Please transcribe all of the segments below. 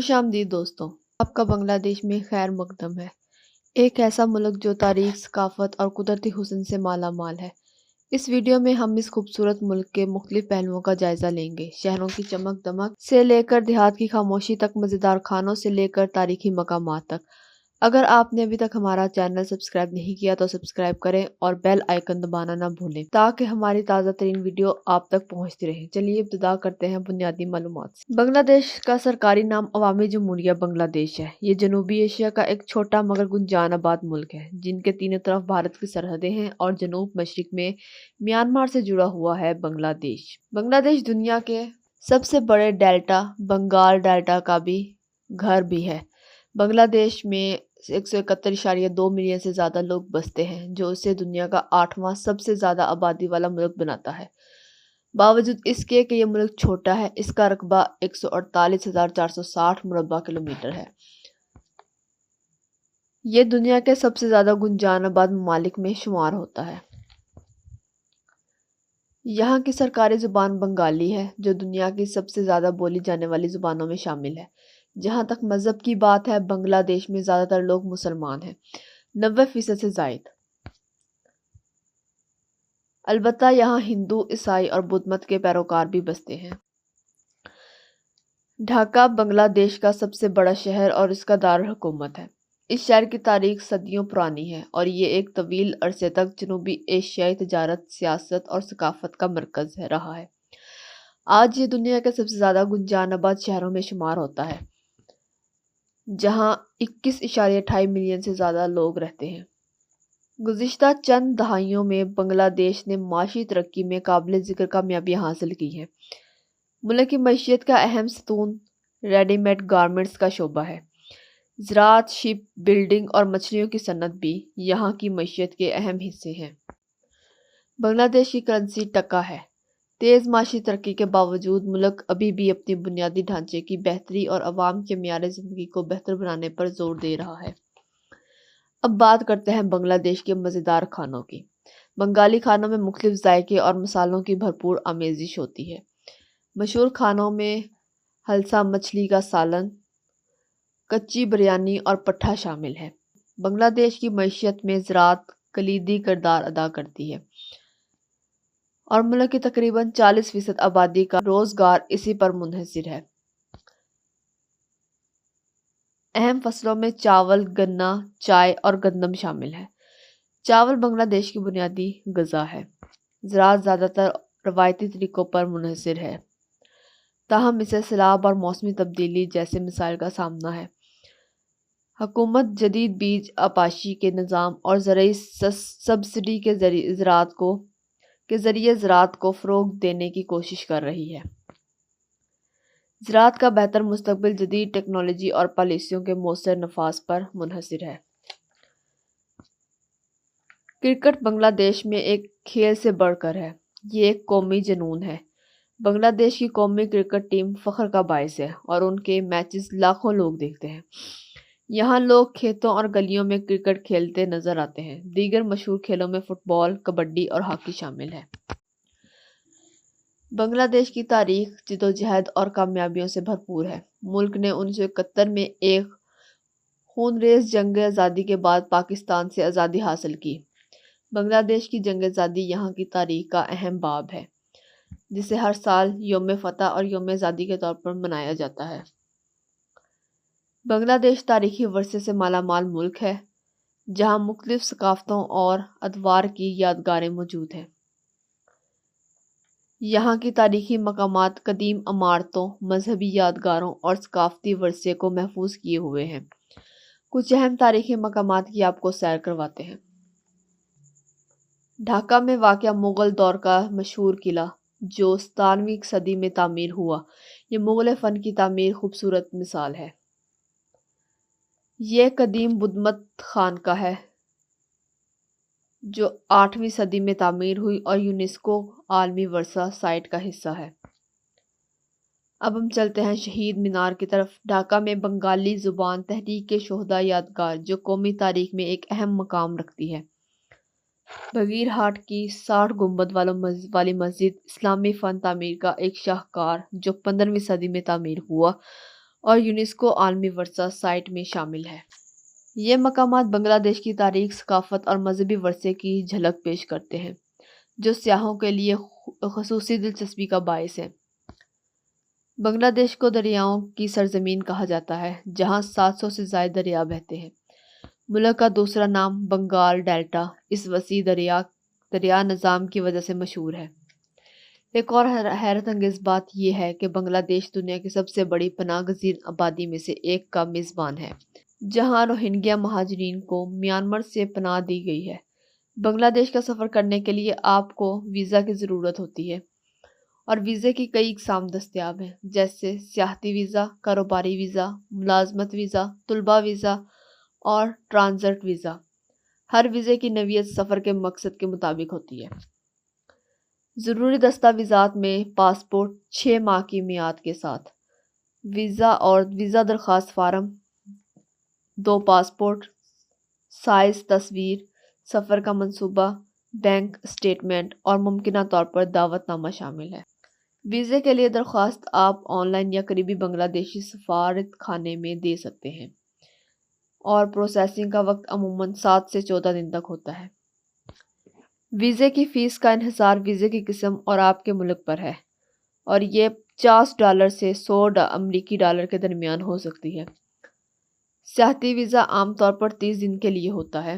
خوش آمدید دوستوں، آپ کا بنگلہ دیش میں خیر مقدم ہے۔ ایک ایسا ملک جو تاریخ، ثقافت اور قدرتی حسن سے مالا مال ہے۔ اس ویڈیو میں ہم اس خوبصورت ملک کے مختلف پہلوؤں کا جائزہ لیں گے، شہروں کی چمک دمک سے لے کر دیہات کی خاموشی تک، مزیدار کھانوں سے لے کر تاریخی مقامات تک۔ اگر آپ نے ابھی تک ہمارا چینل سبسکرائب نہیں کیا تو سبسکرائب کریں اور بیل آئیکن دبانا نہ بھولیں تاکہ ہماری تازہ ترین ویڈیو آپ تک پہنچتی رہیں۔ چلیے ابتدا کرتے ہیں بنیادی معلومات سے۔ بنگلہ دیش کا سرکاری نام عوامی جمہوریہ بنگلہ دیش ہے۔ یہ جنوبی ایشیا کا ایک چھوٹا مگر گنجان آباد ملک ہے، جن کے تینوں طرف بھارت کی سرحدیں ہیں اور جنوب مشرق میں میانمار سے جڑا ہوا ہے بنگلہ دیش۔ بنگلہ دیش دنیا کے سب سے بڑے ڈیلٹا بنگال ڈیلٹا کا بھی گھر بھی ہے۔ بنگلہ دیش میں 171.2 ملین سے زیادہ لوگ بستے ہیں، جو اسے دنیا کا 8واں سب سے زیادہ آبادی والا ملک بناتا ہے۔ باوجود اس کے کہ یہ ملک چھوٹا ہے، اس کا رقبہ 148,460 مربع کلومیٹر ہے۔ یہ دنیا کے سب سے زیادہ گنجان آباد ممالک میں شمار ہوتا ہے۔ یہاں کی سرکاری زبان بنگالی ہے، جو دنیا کی سب سے زیادہ بولی جانے والی زبانوں میں شامل ہے۔ جہاں تک مذہب کی بات ہے، بنگلہ دیش میں زیادہ تر لوگ مسلمان ہیں، 90% سے زائد۔ البتہ یہاں ہندو، عیسائی اور بدھ مت کے پیروکار بھی بستے ہیں۔ ڈھاکہ بنگلہ دیش کا سب سے بڑا شہر اور اس کا دارالحکومت ہے۔ اس شہر کی تاریخ صدیوں پرانی ہے اور یہ ایک طویل عرصے تک جنوبی ایشیائی تجارت، سیاست اور ثقافت کا مرکز رہا ہے۔ آج یہ دنیا کے سب سے زیادہ گنجان آباد شہروں میں شمار ہوتا ہے، جہاں 21.28 ملین سے زیادہ لوگ رہتے ہیں۔ گزشتہ چند دہائیوں میں بنگلہ دیش نے معاشی ترقی میں قابل ذکر کامیابیاں حاصل کی ہیں۔ ملک کی معیشت کا اہم ستون ریڈی میڈ گارمنٹس کا شعبہ ہے۔ زراعت، شپ بلڈنگ اور مچھلیوں کی صنعت بھی یہاں کی معیشت کے اہم حصے ہیں۔ بنگلہ دیش کی کرنسی ٹکا ہے۔ تیز معاشی ترقی کے باوجود ملک ابھی بھی اپنی بنیادی ڈھانچے کی بہتری اور عوام کے معیار زندگی کو بہتر بنانے پر زور دے رہا ہے۔ اب بات کرتے ہیں بنگلہ دیش کے مزیدار کھانوں کی۔ بنگالی کھانوں میں مختلف ذائقے اور مصالحوں کی بھرپور آمیزش ہوتی ہے۔ مشہور کھانوں میں ہلسا مچھلی کا سالن، کچی بریانی اور پٹھا شامل ہے۔ بنگلہ دیش کی معیشت میں زراعت کلیدی کردار ادا کرتی ہے اور ملک کی تقریباً 40% آبادی کا روزگار اسی پر منحصر ہے۔ اہم فصلوں میں چاول، گنا، چائے اور گندم شامل ہے۔ چاول بنگلہ دیش کی بنیادی غذا ہے۔ زراعت زیادہ تر روایتی طریقوں پر منحصر ہے، تاہم اسے سیلاب اور موسمی تبدیلی جیسے مسائل کا سامنا ہے۔ حکومت جدید بیج آپاشی کے نظام اور زرعی سبسڈی کے ذریعے زراعت کو فروغ دینے کی کوشش کر رہی ہے۔ زراعت کا بہتر مستقبل جدید ٹیکنالوجی اور پالیسیوں کے مؤثر نفاذ پر منحصر ہے۔ کرکٹ بنگلہ دیش میں ایک کھیل سے بڑھ کر ہے، یہ ایک قومی جنون ہے۔ بنگلہ دیش کی قومی کرکٹ ٹیم فخر کا باعث ہے اور ان کے میچز لاکھوں لوگ دیکھتے ہیں۔ یہاں لوگ کھیتوں اور گلیوں میں کرکٹ کھیلتے نظر آتے ہیں۔ دیگر مشہور کھیلوں میں فٹ بال، کبڈی اور ہاکی شامل ہے۔ بنگلہ دیش کی تاریخ جدوجہد اور کامیابیوں سے بھرپور ہے۔ ملک نے 1971 میں ایک خونریز جنگ آزادی کے بعد پاکستان سے آزادی حاصل کی۔ بنگلہ دیش کی جنگ آزادی یہاں کی تاریخ کا اہم باب ہے، جسے ہر سال یوم فتح اور یوم آزادی کے طور پر منایا جاتا ہے۔ بنگلہ دیش تاریخی ورثے سے مالا مال ملک ہے، جہاں مختلف ثقافتوں اور ادوار کی یادگاریں موجود ہیں۔ یہاں کی تاریخی مقامات قدیم عمارتوں، مذہبی یادگاروں اور ثقافتی ورثے کو محفوظ کیے ہوئے ہیں۔ کچھ اہم تاریخی مقامات کی آپ کو سیر کرواتے ہیں۔ ڈھاکہ میں واقع مغل دور کا مشہور قلعہ، جو 17ویں صدی میں تعمیر ہوا، یہ مغل فن کی تعمیر خوبصورت مثال ہے۔ یہ قدیم بدھ مت خانقاہ ہے جو 8ویں صدی میں تعمیر ہوئی اور یونیسکو عالمی ورثہ سائٹ کا حصہ ہے۔ اب ہم چلتے ہیں شہید مینار کی طرف۔ ڈھاکہ میں بنگالی زبان تحریک شہداء یادگار، جو قومی تاریخ میں ایک اہم مقام رکھتی ہے۔ بغیر ہاٹ کی 60 گنبد والی مسجد اسلامی فن تعمیر کا ایک شاہکار، جو 15ویں صدی میں تعمیر ہوا اور یونیسکو عالمی ورثہ سائٹ میں شامل ہے۔ یہ مقامات بنگلہ دیش کی تاریخ، ثقافت اور مذہبی ورثے کی جھلک پیش کرتے ہیں، جو سیاحوں کے لیے خصوصی دلچسپی کا باعث ہے۔ بنگلہ دیش کو دریاؤں کی سرزمین کہا جاتا ہے، جہاں 700 سے زائد دریا بہتے ہیں۔ ملک کا دوسرا نام بنگال ڈیلٹا اس وسیع دریا نظام کی وجہ سے مشہور ہے۔ ایک اور حیرت انگیز بات یہ ہے کہ بنگلہ دیش دنیا کی سب سے بڑی پناہ گزین آبادی میں سے ایک کا میزبان ہے، جہاں روہنگیا مہاجرین کو میانمار سے پناہ دی گئی ہے۔ بنگلہ دیش کا سفر کرنے کے لیے آپ کو ویزا کی ضرورت ہوتی ہے، اور ویزے کی کئی اقسام دستیاب ہیں، جیسے سیاحتی ویزا، کاروباری ویزا، ملازمت ویزا، طلبہ ویزا اور ٹرانزٹ ویزا۔ ہر ویزے کی نوعیت سفر کے مقصد کے مطابق ہوتی ہے۔ ضروری دستاویزات میں پاسپورٹ 6 ماہ کی میعاد کے ساتھ، ویزا اور ویزا درخواست فارم، 2 پاسپورٹ سائز تصویر، سفر کا منصوبہ، بینک اسٹیٹمنٹ اور ممکنہ طور پر دعوت نامہ شامل ہے۔ ویزے کے لیے درخواست آپ آن لائن یا قریبی بنگلہ دیشی سفارت خانے میں دے سکتے ہیں، اور پروسیسنگ کا وقت عموماً 7 سے 14 دن تک ہوتا ہے۔ ویزے کی فیس کا انحصار ویزے کی قسم اور آپ کے ملک پر ہے، اور یہ $50 سے $100 امریکی ڈالر کے درمیان ہو سکتی ہے۔ سیاحتی ویزا عام طور پر 30 دن کے لیے ہوتا ہے،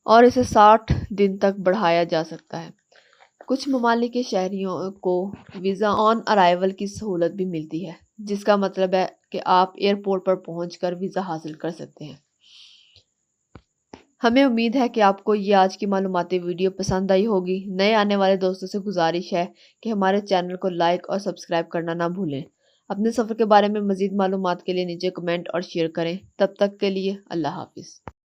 اور اسے 60 دن تک بڑھایا جا سکتا ہے۔ کچھ ممالک کے شہریوں کو ویزا آن ارائیول کی سہولت بھی ملتی ہے، جس کا مطلب ہے کہ آپ ایئرپورٹ پر پہنچ کر ویزا حاصل کر سکتے ہیں۔ ہمیں امید ہے کہ آپ کو یہ آج کی معلوماتی ویڈیو پسند آئی ہوگی۔ نئے آنے والے دوستوں سے گزارش ہے کہ ہمارے چینل کو لائک اور سبسکرائب کرنا نہ بھولیں۔ اپنے سفر کے بارے میں مزید معلومات کے لیے نیچے کمنٹ اور شیئر کریں۔ تب تک کے لیے اللہ حافظ۔